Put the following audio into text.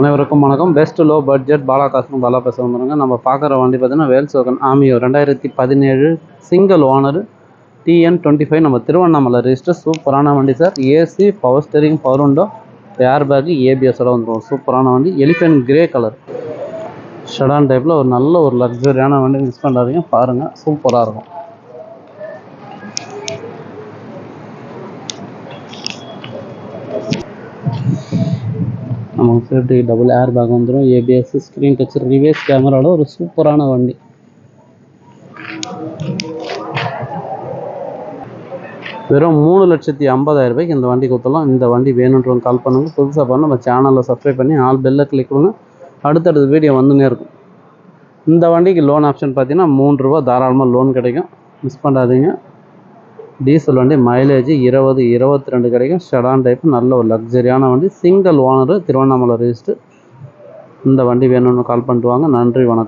அனைவருக்கும் வணக்கம். Best low budget Bala காசும் பாலா பேச வந்துருங்க. நம்ம பார்க்குற வண்டி பார்த்தீங்கன்னா வேல்ஸ்வாகன் ஆமியோ 2017 சிங்கிள் ஓனர் TN25 நம்ம திருவண்ணாமலை ரெஜிஸ்டர். சூப்பரான வண்டி sir. AC, power steering, power window, air bag, ABS வந்துடும். சூப்பரான வண்டி. எலிஃபென்ட் கிரே கலர் ஷெடான் டைப்பில் ஒரு நல்ல ஒரு லக்ஸரியான வண்டி. மிஸ் பண்ணாதீங்க, பாருங்கள், சூப்பராக இருக்கும். நமக்கு சேஃப்டி டபுள் ஏர் பேக் வந்துடும். ABS, ஸ்க்ரீன் டச், ரிவேர்ஸ் கேமராவோட ஒரு சூப்பரான வண்டி. வெறும் 3,50,000 ரூபாய்க்கு இந்த வண்டி கொடுத்துடலாம். இந்த வண்டி வேணுன்றவங்க கால் பண்ணுங்கள். புதுசாக பண்ண நம்ம சேனலில் சப்ஸ்கிரைப் பண்ணி ஆல் பெல்லை கிளிக் பண்ணுங்கள். அடுத்தடுத்த வீடியோ வந்துன்னே இருக்கும். இந்த வண்டிக்கு லோன் ஆப்ஷன் பார்த்தீங்கன்னா 3 ரூபா தாராளமாக லோன் கிடைக்கும். மிஸ் பண்ணாதீங்க. டீசல் வண்டி, மைலேஜ் 20-22 கிடைக்கும். ஷெடான் டைப், நல்ல ஒரு லக்ஸரியான வண்டி. Single owner, Tiruvannamalai register. இந்த வண்டி வேணும்னு கால் பண்ணிட்டு வாங்க. நன்றி, வணக்கம்.